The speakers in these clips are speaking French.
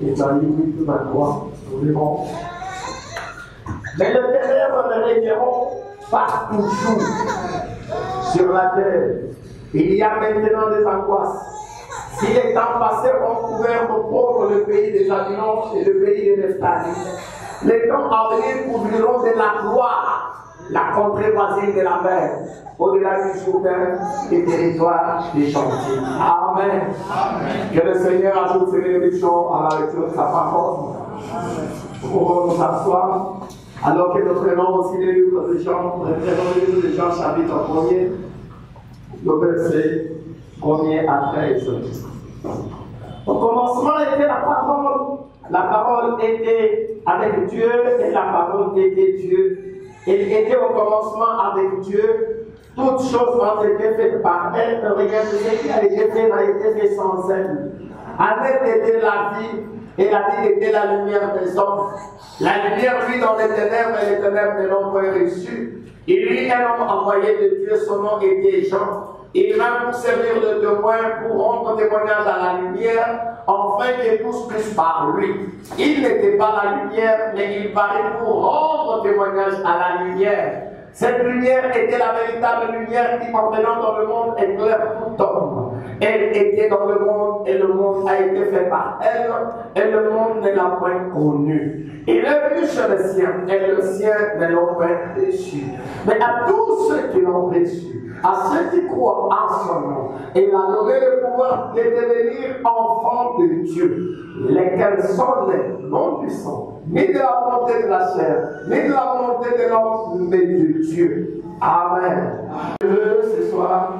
et ta limite de ta gloire. Nous verrons. Mais les ténèbres ne régneront pas toujours sur la terre. Il y a maintenant des angoisses. Si les temps passés ont couvert de pauvres le pays des Zabulon et le pays des Nephtali, les temps à venir couvriront de la gloire la contrée voisine de la mer, au-delà du Jourdain et territoire des chantiers. Amen. Amen. Que le Seigneur ajoute ses bénédictions à la lecture de sa parole. Nous pouvons nous asseoir, alors que nous prenons aussi les livres de Jean, nous prenons les livres de Jean, chapitre 1er, le verset 1er à 13. Au commencement était la parole était avec Dieu et la parole était Dieu. Il était au commencement avec Dieu. Toutes choses ont été faites par elle, rien de ce qui a été fait n'a été fait sans elle. En elle était la vie, et la vie était la lumière des hommes. La lumière vit dans les ténèbres, et les ténèbres ne l'ont pas reçue. Il y eut un homme envoyé de Dieu, son nom était Jean. Il vint pour servir de témoin, pour rendre témoignage à la lumière, afin que tous puissent par lui. Il n'était pas la lumière, mais il paraît pour rendre témoignage à la lumière. Cette lumière était la véritable lumière qui, en venant dans le monde, éclaire tout homme. Elle était dans le monde et le monde a été fait par elle et le monde ne l'a point connue. Il est venu chez le sien et le sien ne l'ont point reçu. Mais à tous ceux qui l'ont reçu, à ceux qui croient en son nom, il a donné le pouvoir de devenir enfants de Dieu, lesquels sont nés, non du sang, ni de la volonté de la chair, ni de la volonté de l'homme, mais de Dieu. Amen. Ce soir,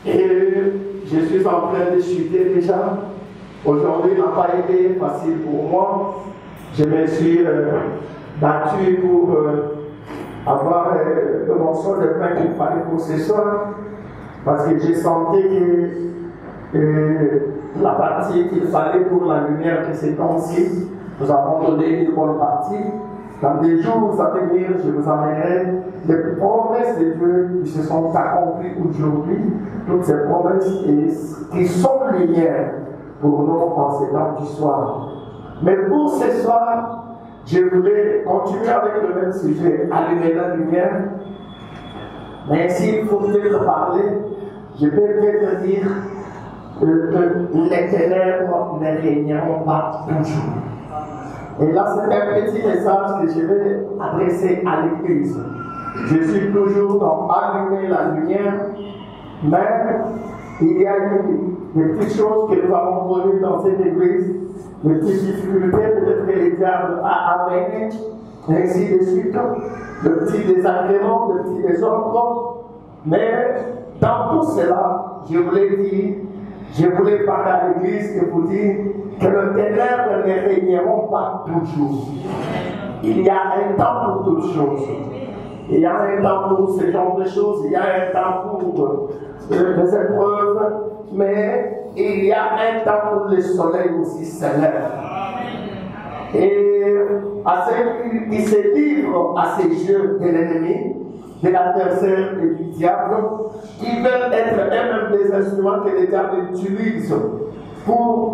et je suis en train de chuter déjà. Aujourd'hui n'a pas été facile pour moi. Je me suis battu pour avoir le morceau de pain qu'il fallait pour ce soir. Parce que j'ai senti que la partie qu'il fallait pour la lumière de ces temps-ci, nous avons donné une bonne partie. Dans des jours à venir, je vous amènerai les promesses de Dieu qui se sont accomplies aujourd'hui, toutes ces promesses qui sont lumière pour nous en ces temps du soir. Mais pour ce soir, je voulais continuer avec le même sujet, allumer la lumière. Mais s'il faut peut-être parler, je peux peut-être dire que les ténèbres ne régneront pas toujours. Et là, c'est un petit message que je vais adresser à l'Église. Je suis toujours dans allumer la lumière, mais il y a des petites choses que nous avons connues dans cette Église, des petites difficultés peut-être que les diables a amenées, et ainsi de suite, de petits désagréments, de petits désordres. Mais dans tout cela, je voulais parler à l'Église et vous dire que les ténèbres ne régneront pas toujours. Il y a un temps pour toutes choses. Il y a un temps pour ce genre de choses, il y a un temps pour les épreuves, mais il y a un temps pour le soleil aussi se lève. Et à ceux qui se livrent à ces jeux de l'ennemi, de l'adversaire et du diable, qui veulent être eux-mêmes des instruments que le diable utilise pour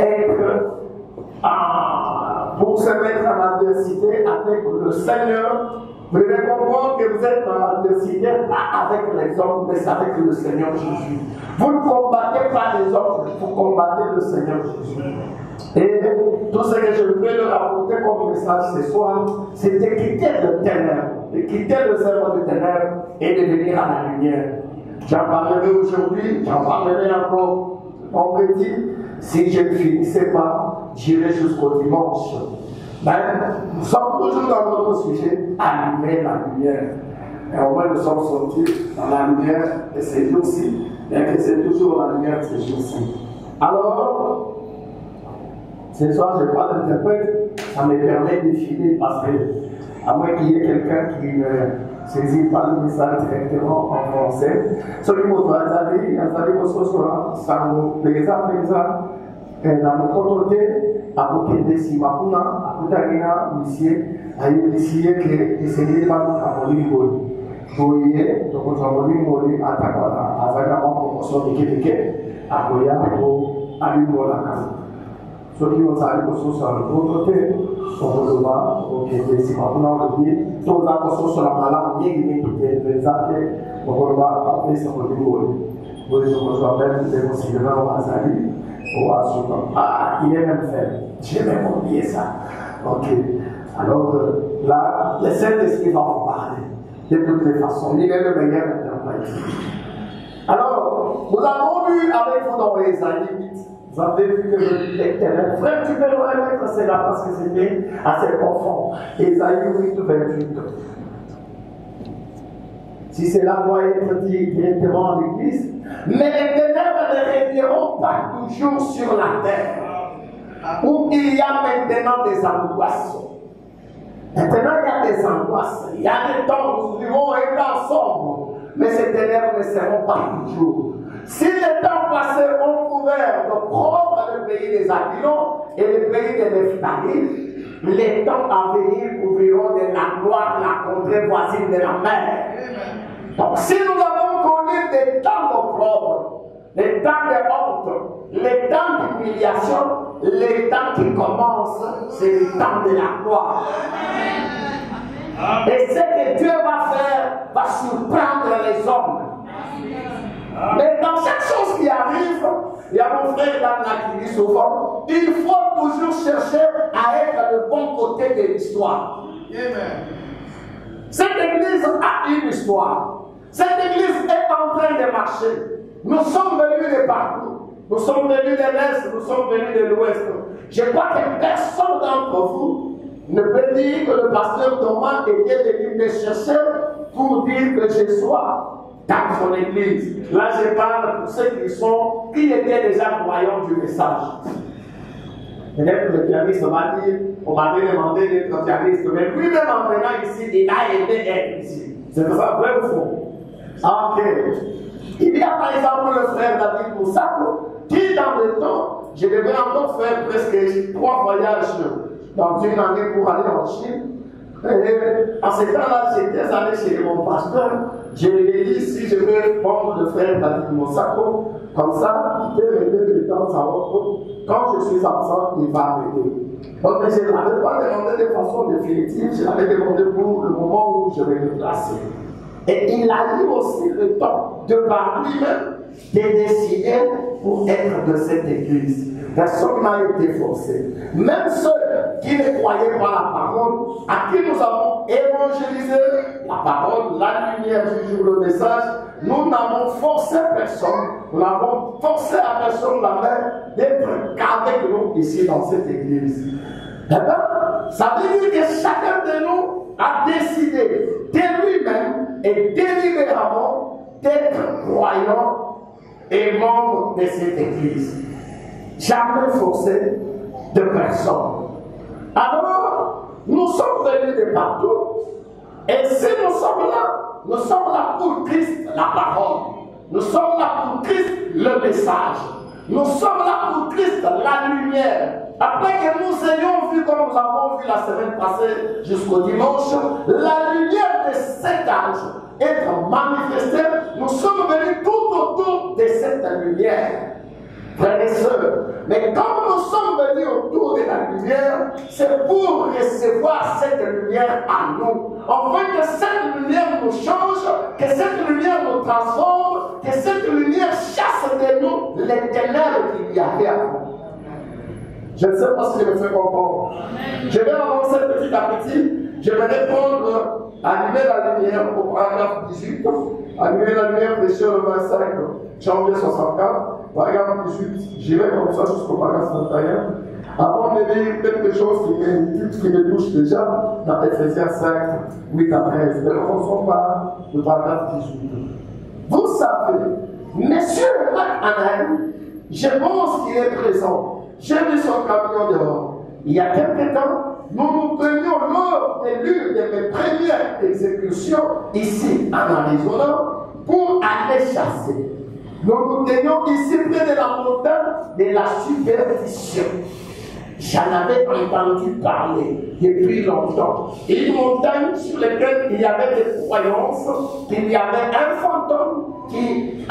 se mettre en adversité avec le Seigneur. Vous devez comprendre que vous êtes dans l'adversité pas avec les hommes, mais avec le Seigneur Jésus. Vous ne combattez pas les hommes, vous combattez le Seigneur Jésus. Et tout ce que je veux leur apporter comme message ce soir, c'est de quitter le ténèbre, de quitter le cerveau de ténèbres et de venir à la lumière. J'en parlerai aujourd'hui, j'en parlerai encore en petit. Si je ne finissais pas, j'irai jusqu'au dimanche. Mais nous sommes toujours dans notre sujet, allumer la lumière. Et au moins nous sommes sortis dans la lumière de ces jours-ci, bien que c'est toujours la lumière de ces jours-ci. Alors, ce soir, je parle d'interprète, ça me permet de filer parce que, à moins qu'il y ait quelqu'un qui ne saisit pas le message directement en français, celui qui m'a dit, ça nous exemple, dans le côté, apokende si makuna akutagina misie ayibisiye ke esengeli bantu kamoli ngoli boye tokozamoli ngoli atakwala azaka moko koso dikeke akoya ko alimola kan ceux qui ont salué que ce soit le côté, on peut le voir, ok, c'est pas pour nous dire, tous les accords sur la malade, il y a des actes, on peut le voir, après, ça peut le voir. Vous voyez, je rappelle, c'est possiblement, on va saluer, on va soutenir. Ah, il est même fait, j'ai même oublié ça. Ok, alors là, le Saint-Esprit va en parler, de toutes les façons, il est le meilleur interprète. Alors, nous avons lu avec vous dans Ésaïe 8, vous avez vu que je dis l'éternel. Frère, tu peux le remettre cela parce que c'était assez profond. Ésaïe 8, 28. Si cela doit être dit directement à l'église, mais les ténèbres ne régneront pas toujours sur la terre, où il y a maintenant des angoisses. Maintenant, il y a des angoisses, il y a des temps où nous vivons être ensemble. Mais ces ténèbres ne seront pas toujours. Si les temps passés ont couvert de propre le pays des Aquilons et le pays des Nephthalim, les temps à venir couvriront de la gloire la contrée voisine de la mer. Donc si nous avons connu des temps d'opprobre, les temps de honte, les temps d'humiliation, les temps qui commencent, c'est le temps de la gloire. Et ce que Dieu va faire va surprendre les hommes. Mais dans chaque chose qui arrive, il y a mon frère Dan qui dit souvent, il faut toujours chercher à être le bon côté de l'histoire. Cette église a une histoire. Cette église est en train de marcher. Nous sommes venus de partout. Nous sommes venus de l'Est, nous sommes venus de l'Ouest. Je crois que personne d'entre vous ne peut dire que le pasteur Thomas était venu me chercher pour dire que je sois dans son église. Là, je parle pour ceux qui étaient déjà croyants du message. Peut-être que le pianiste m'a dit, on m'avait demandé d'être pianiste, mais lui-même en venant ici, il a aimé être ici. C'est pour ça, vrai ou faux? Ok. Il y a par exemple le frère David Moussako, qui dans le temps, je devais encore faire presque 3 voyages dans une année pour aller en Chine. Et en ce temps-là, j'étais allé chez mon pasteur. Je lui ai dit si je veux prendre le frère David Moussako, comme ça, il peut m'aider de temps à autre. Quand je suis absent, il va m'aider. Donc, je ne l'avais pas demandé de façon définitive, je l'avais demandé pour le moment où je vais me placer. Et il a eu aussi le temps de par lui-même de décider pour être de cette église. Personne n'a été forcé. Même ceux qui ne croyaient pas la parole, à qui nous avons évangélisé la parole, la lumière du jour, le message, nous n'avons forcé personne, nous n'avons forcé à personne la main d'être avec nous ici dans cette église. Eh bien, ça veut dire que chacun de nous a décidé de lui-même et délibérément d'être croyant et membre de cette église. Jamais forcé de personne. Alors, nous sommes venus de partout. Et si nous sommes là pour Christ, la parole. Nous sommes là pour Christ, le message. Nous sommes là pour Christ, la lumière. Après que nous ayons vu, comme nous avons vu la semaine passée jusqu'au dimanche, la lumière de cet âge être manifestée, nous sommes venus tout autour de cette lumière. Frères et sœurs, mais comme nous sommes venus autour de la lumière, c'est pour recevoir cette lumière à nous. Afin que cette lumière nous change, que cette lumière nous transforme, que cette lumière chasse de nous les ténèbres qu'il y avait avant. Je ne sais pas si je me fais comprendre. Je vais avancer petit à petit. Je vais répondre, allumer la lumière au paragraphe 18, allumer la lumière pécheur le 25 janvier 64. Paragraphe 18, je vais comme ça jusqu'au paragraphe 31. Avant de lire quelque chose qui me touche déjà dans Ephésiens 5, 8 à 13. Mais commençons par le paragraphe 18. Vous savez, Monsieur Anaï, je pense qu'il est présent. J'ai vu son camion dehors. Il y a quelque temps, nous nous tenions lors de l'une de mes premières exécutions ici en Arizona pour aller chasser. Nous nous tenions ici près de la montagne de la superstition. j'en avais entendu parler depuis longtemps. Une montagne sur laquelle il y avait des croyances qu'il y avait un fantôme qui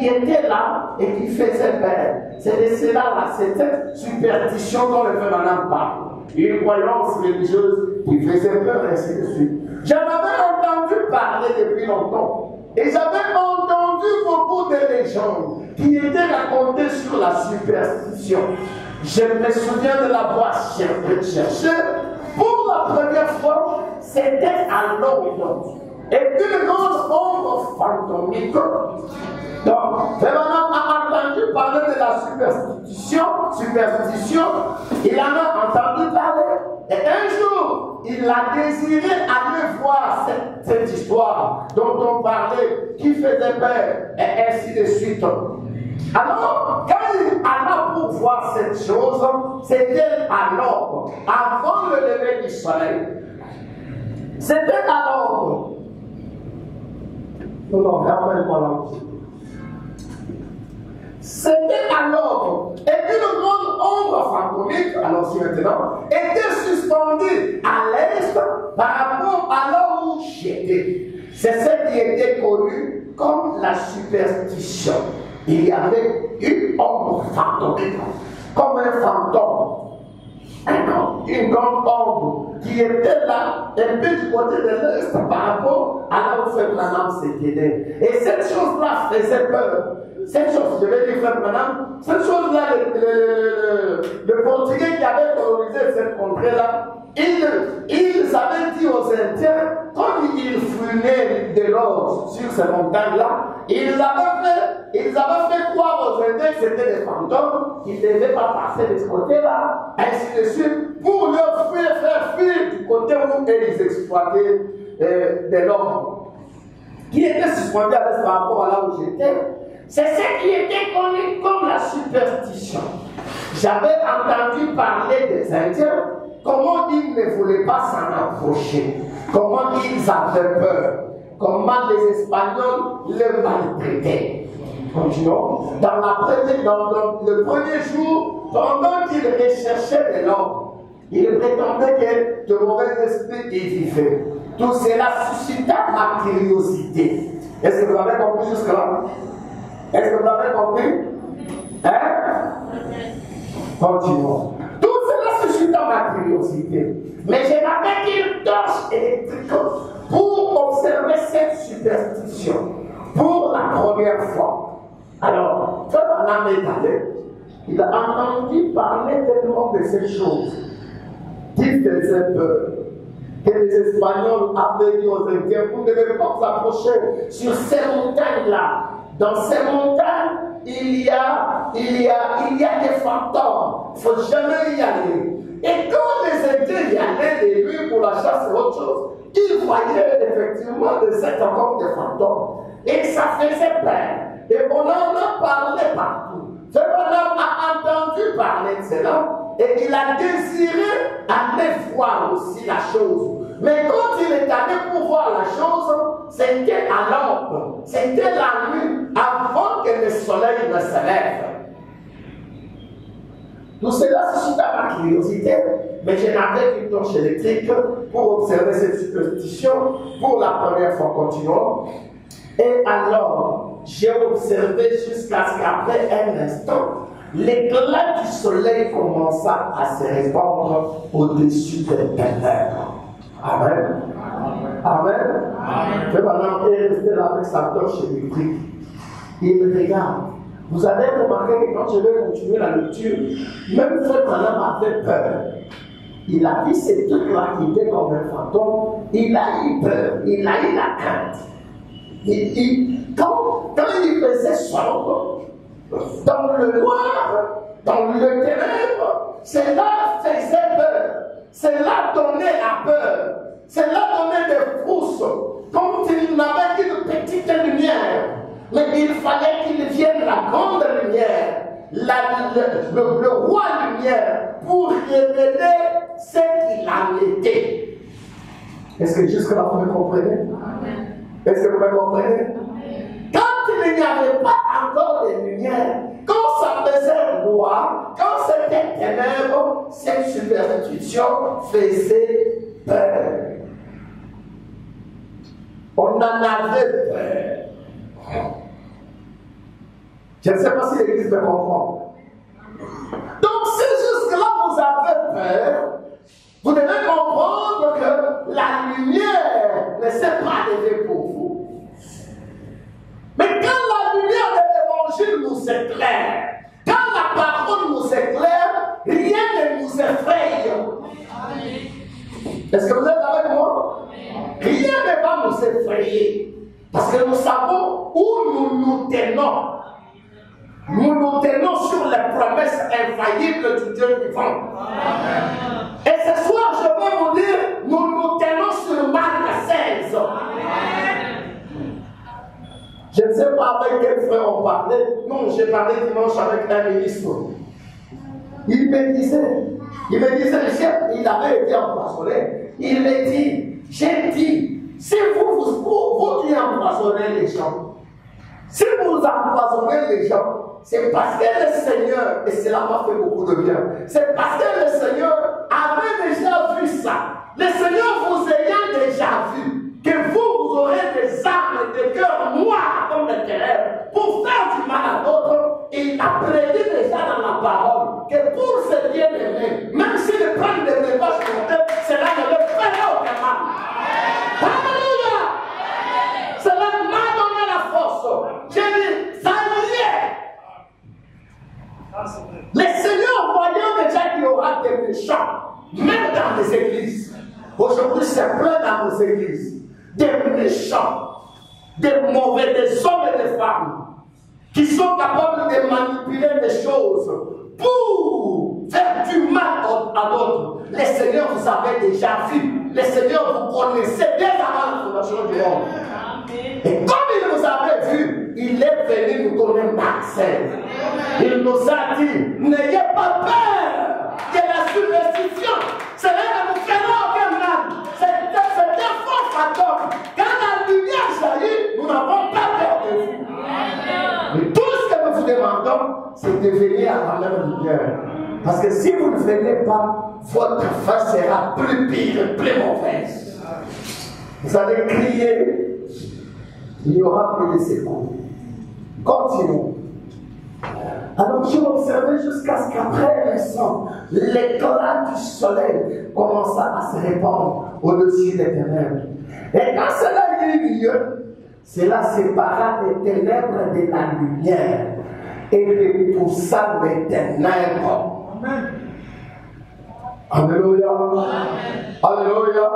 était là et qui faisait peur. C'est de cela, là, cette superstition dont le frère Branham parle. Une croyance religieuse qui faisait peur, ainsi de suite. J'en avais entendu parler depuis longtemps. Et j'avais entendu beaucoup de légendes qui étaient racontées sur la superstition. Je me souviens de l'avoir cherché. Pour la première fois, c'était à Londres. Et une grande ombre fantomique. Donc, Branham a entendu parler de la superstition, il en a entendu parler. Et un jour, il a désiré aller voir cette histoire dont on parlait, qui faisait peur, et ainsi de suite. Alors, quand il alla pour voir cette chose, c'était à l'aube, avant le lever du soleil. C'était à l'aube. Non, ramène-moi là. C'était à l'aube. Et une grande ombre fantomique, alors si maintenant, était suspendue à l'est par rapport à là où j'étais. C'est ce qui était connu comme la superstition. Il y avait une ombre fantomique, comme un fantôme. Une grande ombre qui était là, un peu du côté de l'est par rapport à là où Frère Branham s'était. Et cette chose-là faisait peur. Cette chose, je vais dire Frère Branham, cette chose-là, le Portugais qui avait colonisé cette contrée-là, ils avaient dit aux Indiens, comme ils fumaient de l'or sur ces montagnes-là, ils avaient fait croire aux Indiens que c'était des fantômes, qu'ils ne devaient pas passer de ce côté-là, ainsi de suite, pour leur faire fuir du côté où ils exploitaient de l'or, qui était suspendu à l'est par rapport à là où j'étais. C'est ce qui était connu comme la superstition. J'avais entendu parler des Indiens, comment ils ne voulaient pas s'en approcher, comment ils avaient peur, comment les Espagnols les maltraitaient. Continuons. Dans le premier jour, pendant qu'ils recherchaient de l'or, ils prétendaient que de mauvais esprits y vivaient. Tout cela suscita ma curiosité. Est-ce que vous avez compris jusque-là? Est-ce que vous avez compris? Hein? Continuons. Tout cela suscita ma curiosité. Mais je n'avais qu'une torche électrique pour observer cette superstition pour la première fois. Alors, quand on a allé, il a entendu parler tellement de ces choses qui faisaient peur, que les Espagnols avaient dit aux Indiens, vous ne devez pas vous approcher sur ces montagnes-là. Dans ces montagnes, il y a des fantômes. Il ne faut jamais y aller. Et quand les Indiens y allaient les nuits pour la chasse et autre chose, ils voyaient effectivement de cette comme des fantômes. Et ça faisait peur. Et on en a parlé partout. Ce bonhomme a entendu parler de cela. Et il a désiré aller voir aussi la chose. Mais quand il est allé pour voir la chose, c'était à l'aube, c'était la nuit, avant que le soleil ne se lève. Tout cela suscita ma curiosité, mais je n'avais qu'une torche électrique pour observer cette superstition pour la première fois. Continuons. Et alors, j'ai observé jusqu'à ce qu'après un instant, l'éclat du soleil commença à se répandre au-dessus des ténèbres. Amen. Amen. Le bonhomme est resté là avec sa torche électrique. Il regarde. Vous avez remarqué que quand je vais continuer la lecture, même Frère Branham avait peur. Il a vu ces trucs-là qui étaient comme un fantôme. Il a eu peur. Il a eu la crainte. Quand il faisait sombre, dans le noir, dans le ténèbre, cela faisait peur. Cela donnait la peur. Cela donnait des frousses. Comme il n'avait qu'une petite lumière. Mais il fallait qu'il vienne la grande lumière, le roi lumière, pour révéler ce qu'il en était. Est-ce que jusque-là vous me comprenez? Est-ce que vous me comprenez? Quand il n'y avait pas encore de lumière, quand ça faisait noir, quand c'était ténèbres, cette superstition faisait peur. On en avait peur. Je ne sais pas si l'Église me comprend. Donc, si jusque-là vous avez peur, vous devez comprendre que la lumière ne s'est pas levée pour vous. Mais quand la lumière de l'Évangile nous éclaire, quand la parole nous éclaire, rien ne nous effraie. Est-ce que vous êtes avec moi? Rien ne va nous effrayer. Parce que nous savons où nous nous tenons. Nous nous tenons sur les promesses infaillibles du Dieu vivant. Et ce soir, je peux vous dire, nous nous tenons sur Marc 16. Je ne sais pas avec quel frère on parlait. Non, j'ai parlé dimanche avec un ministre. Il me disait, le chef, il avait été empoisonné. Il me dit, j'ai dit, si vous qui empoisonnez les gens, si vous empoisonnez les gens, c'est parce que le Seigneur, et cela m'a fait beaucoup de bien, c'est parce que le Seigneur avait déjà vu ça. Le Seigneur vous ayant déjà vu, que vous aurez des armes et des cœurs noirs comme les ténèbres pour faire du mal à d'autres. Et il a prédit déjà dans la parole que pour ce bien-aimé, même s'ils prennent des breuvages pour eux, cela ne leur fera aucun mal. Alléluia! Cela m'a donné la force. J'ai dit, ça y est. Les seigneurs voyant déjà qu'il y aura des méchants, même dans les églises. Aujourd'hui, c'est plein dans nos églises. Des méchants, des mauvais, des hommes et des femmes qui sont capables de manipuler les choses pour faire du mal à d'autres. Les seigneurs, vous avez déjà vu. Les seigneurs, vous connaissez dès avant la fondation du monde. Et comme il nous avait vu, il est venu nous donner Marc 16. Il nous a dit, n'ayez pas peur de la superstition. Cela ne vous fera aucun mal. C'est un faux fantôme. Quand la lumière jaillit, nous n'avons pas peur de vous. Mais tout ce que nous vous demandons, c'est de venir à la même lumière. Parce que si vous ne venez pas, votre fin sera plus pire, plus mauvaise. Vous allez crier, il n'y aura plus de secours. Continuons. Alors j'ai observé jusqu'à ce qu'après l'instant, l'éclat du soleil commença à se répandre au-dessus des ténèbres. Et quand cela eut lieu, cela sépara les ténèbres de la lumière et repoussa les ténèbres. Amen. Alléluia. Alléluia.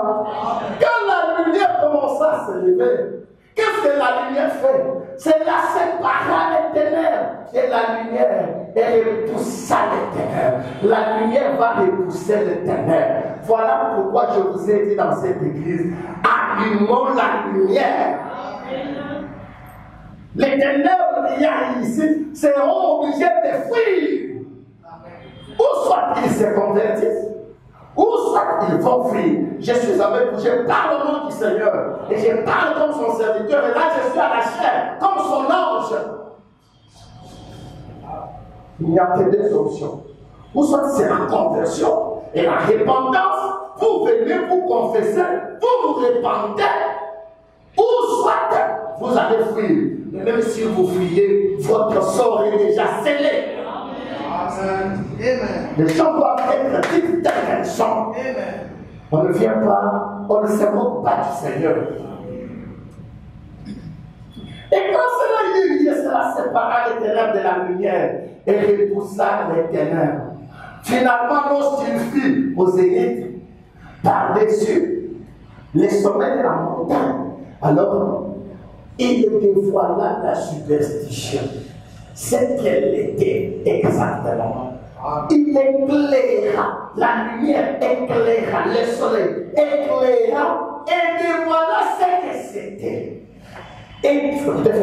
Quand la lumière commença à se lever, qu'est-ce que la lumière fait? Cela sépara les ténèbres et la lumière. Elle repoussa les ténèbres. La lumière va repousser les ténèbres. Voilà pourquoi je vous ai dit dans cette église, allumons la lumière. Les ténèbres qu'il y a ici seront obligés de fuir. Ou soit ils se convertissent, ou soit ils vont fuir. Je suis avec vous, je parle au nom du Seigneur. Et je parle comme son serviteur. Et là, je suis à la chair, comme son ange. Il n'y a que deux options. Ou soit c'est la conversion et la repentance. Vous venez vous confesser, vous vous répandez. Ou soit vous allez fuir. Mais même si vous fuyez, votre sort est déjà scellé. Amen. Les gens doivent être dites telles qu'elles sont. On ne vient pas, on ne se moque pas du Seigneur. Et quand cela eut lieu, cela sépara les ténèbres de la lumière et repoussa les ténèbres. Finalement, lorsqu'il fut au zénith, par-dessus les sommets de la montagne, alors il dévoila la superstition. C'est qu'elle était exactement. Il éclaira, la lumière éclaira, le soleil éclaira et dévoila ce que c'était. Et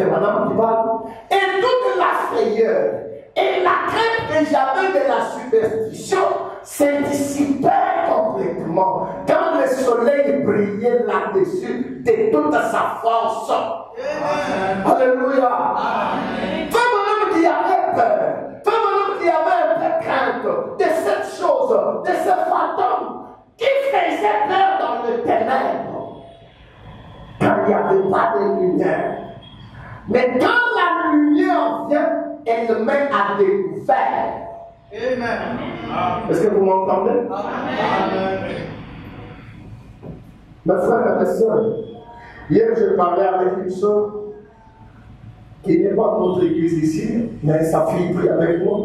madame qui parle, et toute la frayeur et la crainte que j'avais de la superstition se dissipait complètement quand le soleil brillait là-dessus de toute sa force. Alléluia. Femme qui avait peur, femme qui avait un peu crainte de cette chose, de ce fantôme qui faisait peur dans le ténèbre, quand il n'y avait pas de lumière. Mais quand la lumière vient, elle le met à découvert. Amen. Est-ce que vous m'entendez? Amen. Mes frères et mes soeurs, hier je parlais avec une soeur qui n'est pas de notre église ici, mais sa fille prie avec moi.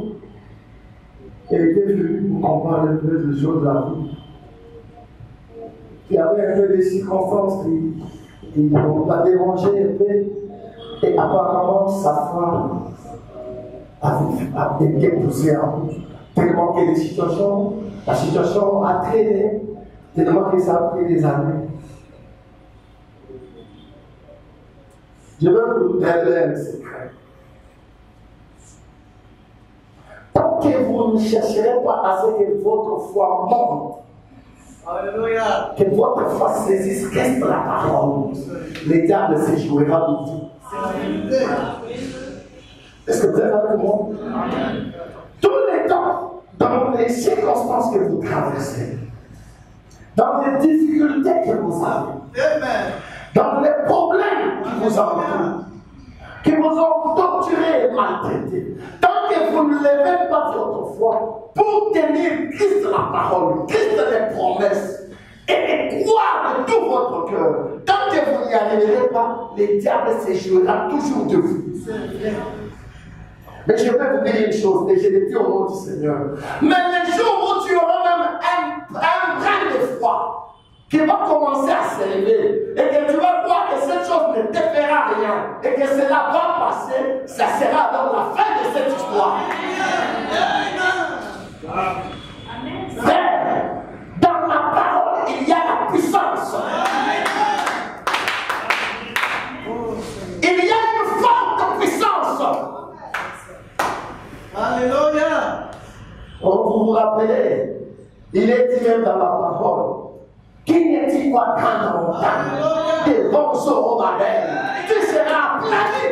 Elle était venue pour qu'on parle un peu du jour de la vie. Il y avait un peu des circonstances qui l'ont pas dérangé un peu. Et apparemment, sa femme a été poussée en route. Tellement que la situation a traîné, tellement que ça a pris des années. Je veux vous révéler un secret. Tant que vous ne chercherez pas à ce que votre foi monte, Alléluia, que votre foi saisisse, reste la parole, le diable se jouera de vous. Est-ce que vous êtes avec moi? Tous les temps, dans les circonstances que vous traversez, dans les difficultés que vous avez, dans les problèmes qui vous entourent, qui vous ont torturé et maltraité, tant que vous ne levez pas votre foi pour tenir Christ la parole, Christ les promesses, et croire de tout votre cœur, tant que vous n'y arriverez pas, le diable se jouera toujours de vous. Mais je vais vous dire une chose, et je le dis au nom du Seigneur. Mais le jour où tu auras même un brin de foi qui va commencer à s'élever, et que tu vas voir que cette chose ne te fera rien, et que cela va passer, ça sera dans la fin de cette histoire. Frère, dans la parole, il y a la puissance. Il y a une forte puissance. Alléluia. Vous vous rappelez, il est dit même dans la parole, qui n'est-il pas dans la montagne, des vents seront barrés, tu seras aplani.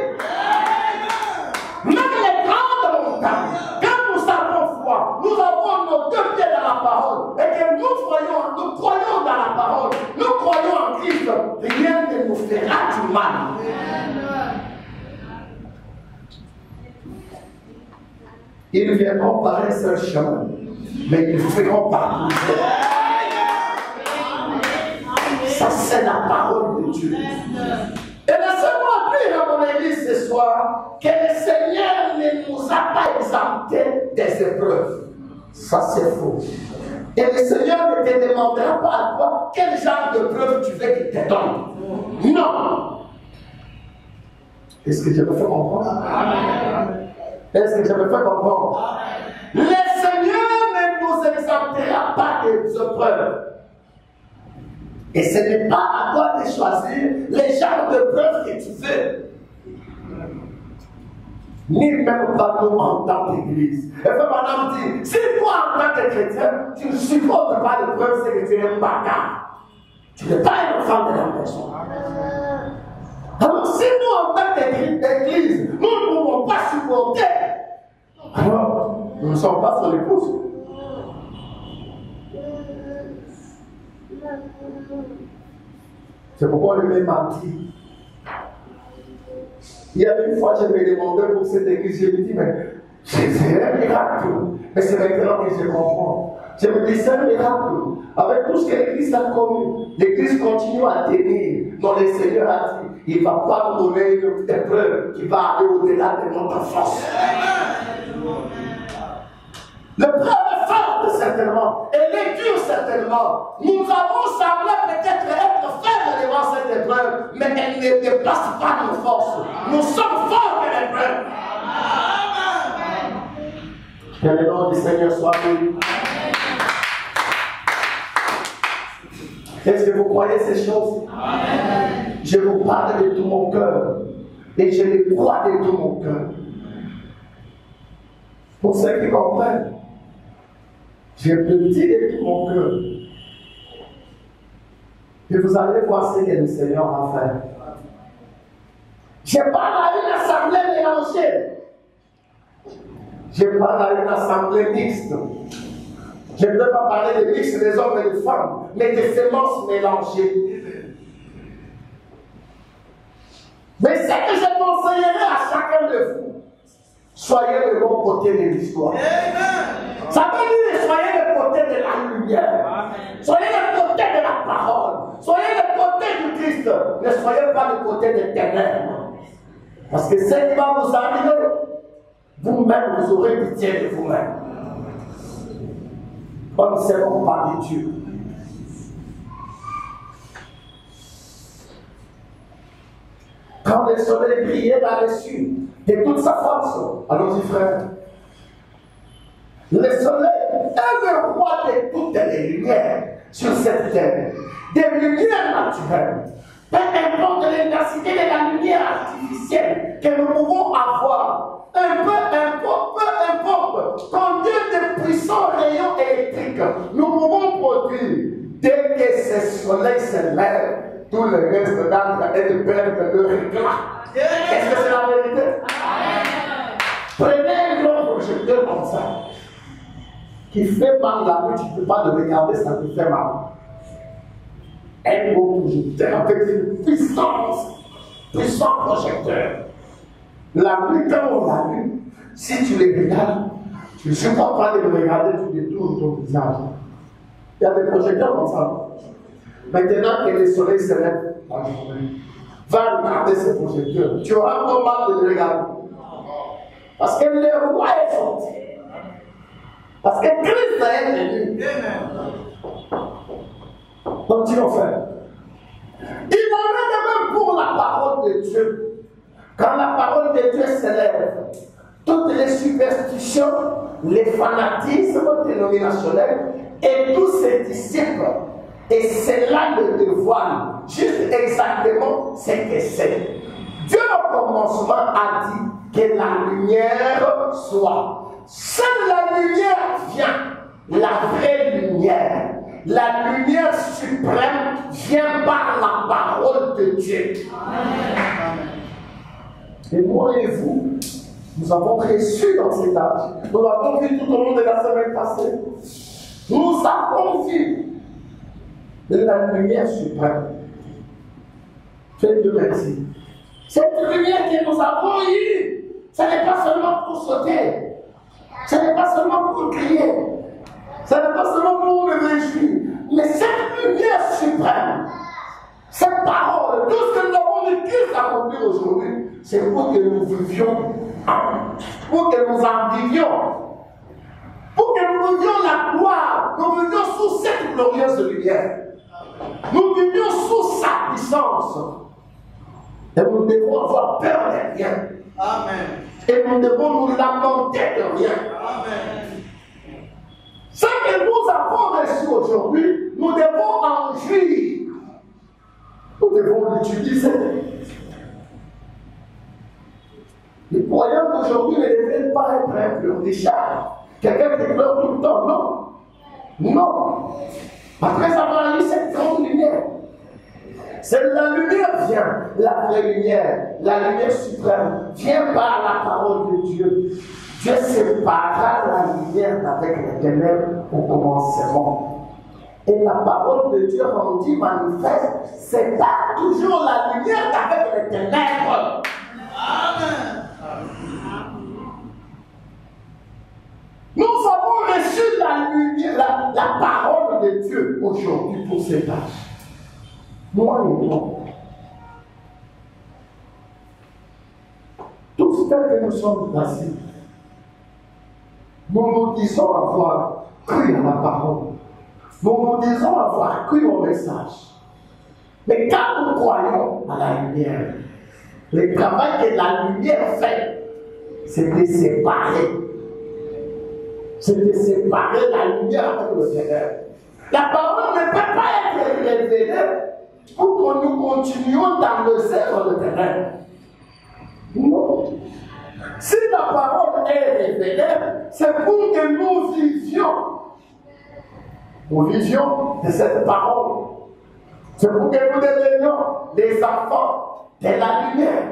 Même les grandes montagnes, quand nous avons foi, nous avons nos deux pieds dans la parole, et que nous croyons dans la parole, nous croyons en Christ, rien ne nous fera du mal. Ils viendront par un seul chemin, mais ils feront par plusieurs. Ça, c'est la parole de Dieu. Et laissez-moi dire à mon église ce soir que le Seigneur ne nous a pas exemptés des épreuves. Ça, c'est faux. Et le Seigneur ne te demandera pas à toi quel genre de preuve tu veux qu'il te donne. Non. Est-ce que je me fais comprendre? Amen. Est-ce que je me fais comprendre? Le Seigneur ne nous exemptera pas des épreuves. Et ce n'est pas à toi de choisir les genres de preuves que tu veux. Ni même pas nous en tant qu'église. Et puis madame dit, si toi en tant que chrétien, tu ne supportes pas de preuves, c'est que tu es un bâtard. Tu n'es pas un enfant de la personne. Alors si nous en tant qu'église, nous ne pouvons pas supporter, alors nous ne sommes pas sur l'épouse. C'est pourquoi lui-même m'a dit. Il y avait une fois, je me demandais pour cette église, je me dis, mais c'est un miracle. Mais c'est maintenant que je comprends. Je me dis, c'est un miracle. Avec tout ce que l'église a connu, l'église continue à tenir. Non, le Seigneur a dit, il ne va pas nous donner une épreuve qui va aller au-delà de notre force. L'épreuve est forte, certainement. Elle est dure, certainement. Nous avons semblé peut-être être faibles devant cette épreuve, mais elle ne dépasse pas nos forces. Nous sommes forts de l'épreuve. Que le nom du Seigneur soit béni. Est-ce que vous croyez ces choses? Amen. Je vous parle de tout mon cœur. Et je les crois de tout mon cœur. Pour ceux qui comprennent, je le dis de tout mon cœur. Et vous allez voir ce que le Seigneur va faire. Je parle à une assemblée mélangée. Je parle à une assemblée mixte. Je ne veux pas parler de mix des hommes et des femmes, mais des semences mélangées. Mais ce que je conseillerais à chacun de vous, soyez de bon côté de l'histoire. Ça veut dire soyez le côté de la lumière. Soyez le côté de la parole. Soyez le côté du Christ. Ne soyez pas le côté des ténèbres. Parce que ce qui va vous arriver, vous-même, vous aurez pitié de vous-même. On ne sait pas de Dieu. Quand le soleil brillait dans les cieux, de toute sa force, allons-y frère, le soleil est le roi de toutes les lumières sur cette terre, des lumières naturelles. Peu importe l'intensité de la lumière artificielle que nous pouvons avoir, peu importe combien de puissants rayons électriques nous pouvons produire, dès que ce soleil se lève, tout le reste d'âme est de perdre leur éclat. Est-ce que c'est la vérité? Prenez un grand projecteur comme ça, qui fait mal la nuit, tu ne peux pas le regarder, ça te fait mal. Un gros projecteur avec une puissant projecteur. La nuit, quand on l'a vu, si tu les regardes, tu ne suis pas en train de le regarder, tu détournes ton visage. Il y a des projecteurs comme ça. Maintenant que le soleil se lève dans la journée, va regarder ce projecteur. Tu auras pas mal de le regarder. Parce que le roi est sorti. Parce que Christ est venu. Continuons frère. Il en est de même pour la parole de Dieu. Quand la parole de Dieu s'élève, toutes les superstitions, les fanatismes dénominationnels et tous ces disciples, et cela le dévoile juste exactement ce que c'est. Dieu au commencement a dit que la lumière soit. Seule la lumière vient, la vraie lumière. La lumière suprême vient par la parole de Dieu. Amen. Et moi et vous, nous avons reçu dans cet âge. Nous l'avons vu tout au long de la semaine passée. Nous avons vu la lumière suprême. Faites Dieu merci. Cette lumière que nous avons eue, ce n'est pas seulement pour sauter, ce n'est pas seulement pour crier, ce n'est pas seulement pour me réjouir, mais cette lumière suprême, cette parole, tout ce que nous avons vécu accomplir aujourd'hui, c'est pour que nous vivions, pour que nous en vivions, pour que nous vivions la gloire, nous vivions sous cette glorieuse lumière. Nous vivions sous sa puissance. Et nous devons avoir peur de rien. Amen. Et nous devons nous lamenter de rien. Amen. Ce que nous avons reçu aujourd'hui, nous devons en jouir. Nous devons l'utiliser. Les croyants d'aujourd'hui ne devaient pas être un pleurnichard. Quelqu'un qui pleure tout le temps. Non. Non. Après avoir eu cette grande lumière, c'est la lumière vient, la vraie lumière, la lumière suprême, vient par la parole de Dieu. Dieu sépara la lumière avec les ténèbres au commencement. Et la parole de Dieu rendue manifeste sépare toujours la lumière avec les ténèbres. Amen. Nous avons reçu la lumière, la parole de Dieu aujourd'hui pour ces tâches. Moi et toi. Tous tels que nous sommes assis, nous nous disons avoir cru à la parole. Nous nous disons avoir cru au message. Mais quand nous croyons à la lumière, le travail que la lumière fait, c'est de séparer. C'est de séparer la lumière avec le ténèbre. La parole ne peut pas être révélée pour que nous continuions dans le cercle de ténèbres. Non. Si la parole est révélée, c'est pour que nous vivions. Nous vivions de cette parole. C'est pour que nous devenions des enfants de la lumière.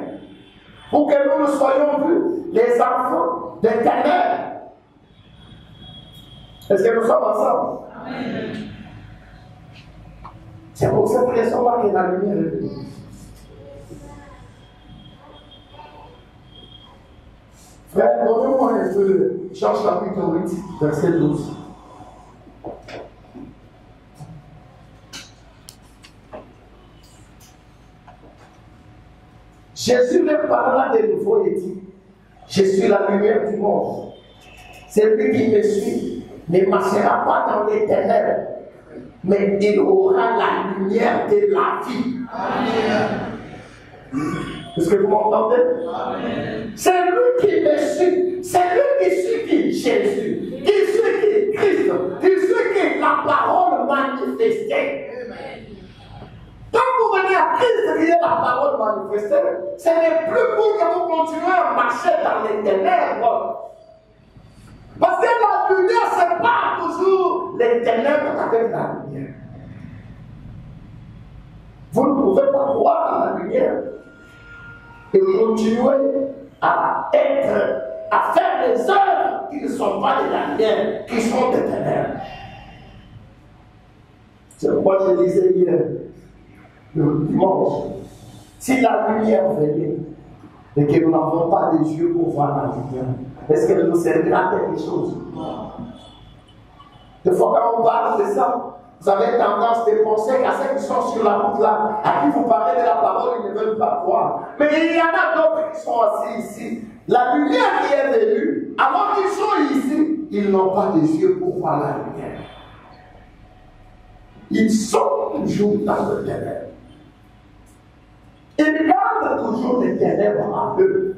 Pour que nous ne soyons plus les enfants des ténèbres. Est-ce que nous sommes ensemble? Amen. C'est pour cette raison-là que la lumière est venue. Frère, donnez-moi un peu Jean chapitre 8, verset 12. Jésus leur parla de nouveau et dit, je suis la lumière du monde. Celui qui me suit ne marchera pas dans les ténèbres, mais il aura la lumière de la vie. Amen. Est-ce que vous m'entendez? C'est lui qui me suit. C'est lui qui suit qui? Jésus. Qui suit qui? Christ. Qui suit qui? La parole manifestée. Quand vous venez à Christ, qui est la parole manifestée, ce n'est plus pour que vous continuez à marcher dans les ténèbres. Parce que la lumière sépare toujours les ténèbres avec la lumière. Vous ne pouvez pas voir dans la lumière et continuer à faire des œuvres qui ne sont pas de la lumière, qui sont des ténèbres. C'est pourquoi je disais hier, le dimanche, si la lumière venait et que nous n'avons pas des yeux pour voir la lumière, est-ce qu'elle nous servira quelque chose? Des fois, quand on parle de ça, vous avez tendance de penser qu'à ceux qui sont sur la route là, à qui vous parlez de la parole, ils ne veulent pas croire. Mais il y en a d'autres qui sont assis ici. La lumière qui est venue, alors qu'ils sont ici, ils n'ont pas des yeux pour voir la lumière. Ils sont toujours dans le ténèbre. Ils gardent toujours les ténèbres en eux.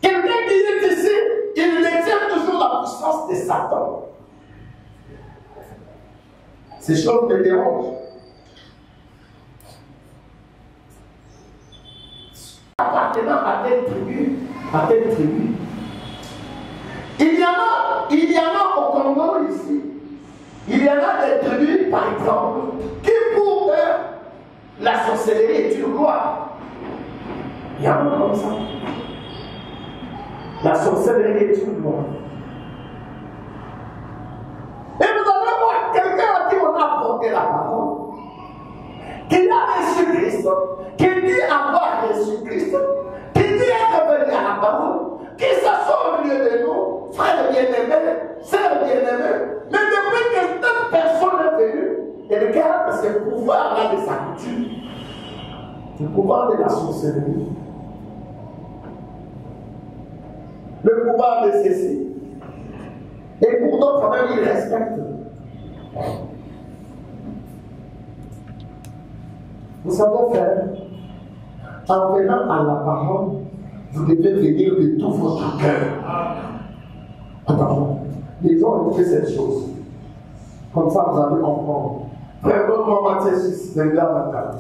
Quelqu'un qui est ici, il détient toujours la puissance de Satan. Ces choses me dérangent. Appartenant à telle tribu, il y en a au Congo ici. Il y en a des tribus, par exemple, qui pour eux, la sorcellerie est une loi. Il y en a comme ça. La sorcellerie est une loi. Et vous allez voir quelqu'un à qui on a apporté la parole, qui a reçu Christ, qui dit avoir reçu Christ, qui dit être venu à la parole, qui s'assoit au milieu de nous, frères bien-aimés, sœurs bien-aimés. Mais depuis que cette personne est venue, elle garde ce pouvoir-là de sa coutume, le pouvoir de la sorcellerie, le pouvoir de ceci. Et pour d'autres, même, ils respectent. Vous savez faire, en venant à la parole, vous devez venir de tout votre cœur. Attention, les gens ont fait cette chose. Comme ça, vous allez comprendre. Frère, donne-moi Matthieu 6, 24.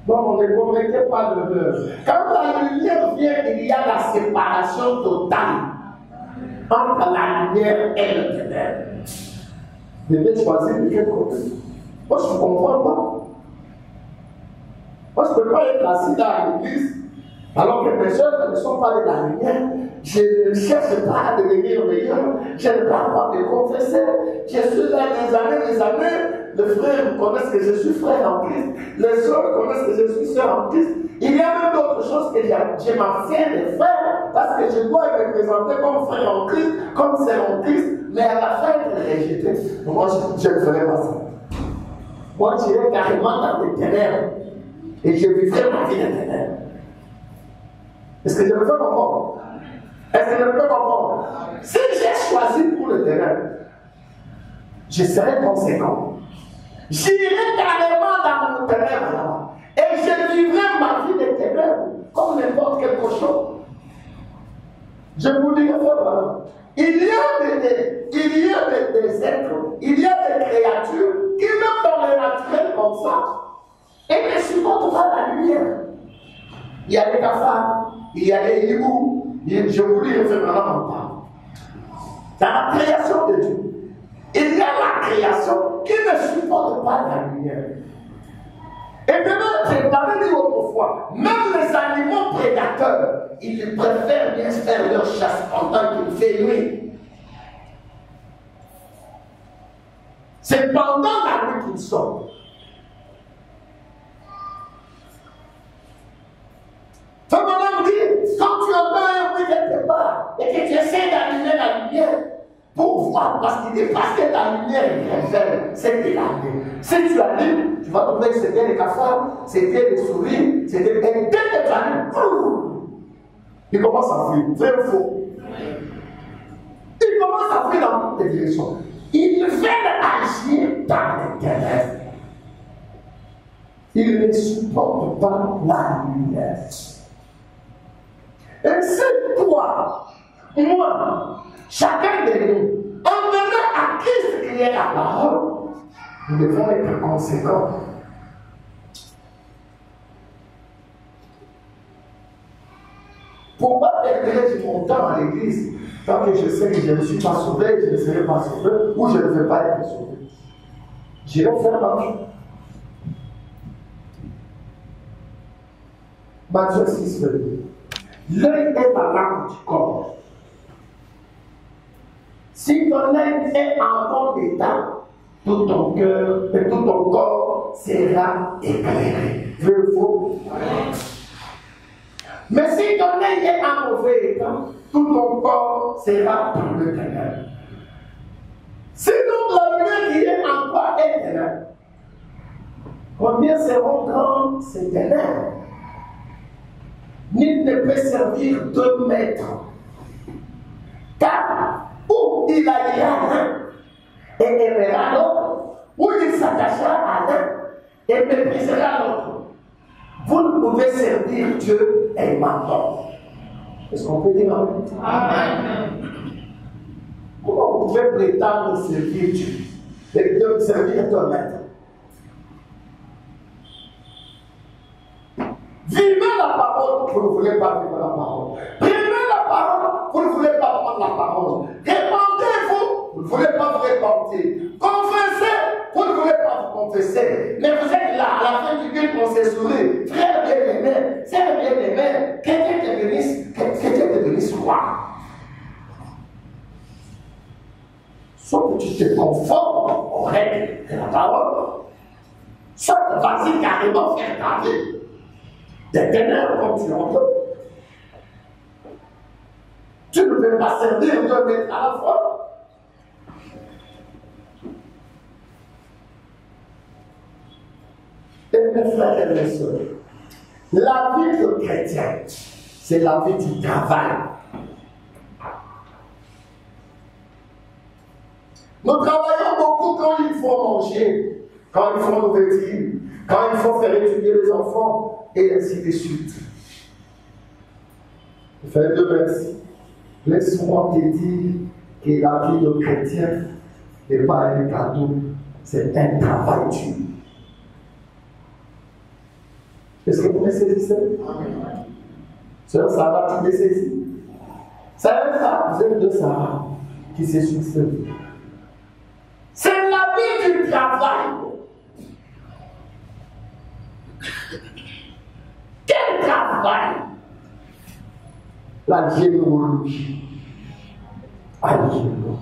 Donc, on ne commettez pas de l'heure. Quand la lumière vient, il y a la séparation totale entre la lumière et le ténèbre. Vous devez choisir de quel côté. Moi, je ne comprends pas. Moi, je ne peux pas être assis dans l'église alors que mes soeurs ne sont pas de la lumière. Je ne cherche pas à devenir meilleur. Je ne parle pas de confesser. Je suis là des années. Les frères connaissent que je suis frère en Christ. Les soeurs connaissent que je suis sœur en Christ. Il y a même d'autres choses que je m'abstiens de faire parce que je dois me présenter comme frère en Christ, comme sœur en Christ. Mais à la fin, je l'ai rejeté. Moi, je ne ferai pas ça. Moi, j'irai carrément dans les ténèbres et je vivrai ma vie de ténèbres. Est-ce que je me fais comprendre? Est-ce que je me fais comprendre? Si j'ai choisi pour le ténèbre, je serai conséquent. J'irai carrément dans le ténèbre là-bas et je vivrai ma vie de ténèbres comme n'importe quel cochon. Je vous dirai voilà. Il y a des êtres, il y a des créatures qui même dans le naturel comme ça, et ne supportent pas la lumière. Il y a des cafards, il y a des hiboux, je vous dis vraiment pas. Dans la création de Dieu, il y a la création qui ne supporte pas la lumière. Et maintenant, je t'avais dit autrefois, même les animaux prédateurs, ils préfèrent bien faire leur chasse pendant qu'il fait nuit. C'est pendant la nuit qu'ils sortent. Fais mon dit, quand tu entends un bruit quelque part et que tu essaies d'allumer la lumière pour voir, parce qu'il est passé la lumière est très faible, c'est de la nuit. Si tu allumes, tu vas trouver que c'était les cafards, c'était les souris, c'était. Et dès que tu allumes, il commence à fuir. Vrai ou faux? Il commence à fuir dans toutes les directions. Il veut agir dans les ténèbres. Il ne supporte pas la lumière. Et c'est toi, moi, chacun de nous, en venant à Christ qui est la parole, nous devons être conséquents. Pourquoi perdrais-je mon temps à l'église tant que je sais que je ne suis pas sauvé, je ne serai pas sauvé, ou je ne vais pas être sauvé? J'irai faire marche. Matthieu 6, 22. L'œil est la lampe du corps. Si ton œil est en bon état, tout ton cœur et tout ton corps sera éclairé. Vrai ou faux? Mais si ton œil est en mauvais état, tout ton corps sera dans le ténèbre. Si donc la lumière qui est en toi est ténèbre, combien seront grandes ces ténèbres? Nul ne peut servir deux maîtres. Car ou il haïra l'un et aimera l'autre, ou il s'attachera à l'un et méprisera l'autre. Vous ne pouvez servir Dieu et Mammon. Est-ce qu'on peut dire Amen? Comment vous pouvez prétendre servir Dieu et Dieu servir ton maître? Vivez la parole, vous ne voulez pas vivre la parole. Prenez la parole, vous ne voulez pas prendre la parole. Répandez-vous, vous ne voulez pas vous répandre. Confessez, vous ne voulez pas vous confesser. Mais vous êtes là, à la fin du culte, on s'est souri. Frère bien-aimé, sœur bien-aimé, quelqu'un te bénisse quoi? Soit que tu te conformes aux règles de la parole, soit que vas-y carrément faire ta vie. Des ténèbres comme tu l'entends. Tu ne peux pas servir deux maîtres à la fois. Et mes frères et mes soeurs, la vie de chrétien, c'est la vie du travail. Nous travaillons beaucoup quand il faut manger, quand il faut nous vêtir, quand il faut faire étudier les enfants, et ainsi de suite. Frère de merci. Laisse-moi te dire que la vie de chrétien n'est pas un cadeau, c'est un travail dur. Est-ce que vous me saisissez? Sœur Sarah, tu me saisis? C'est un frère, vous êtes deux Sarah qui se succèdent. C'est la vie du travail. Quel travail? La généalogie. Alléluia.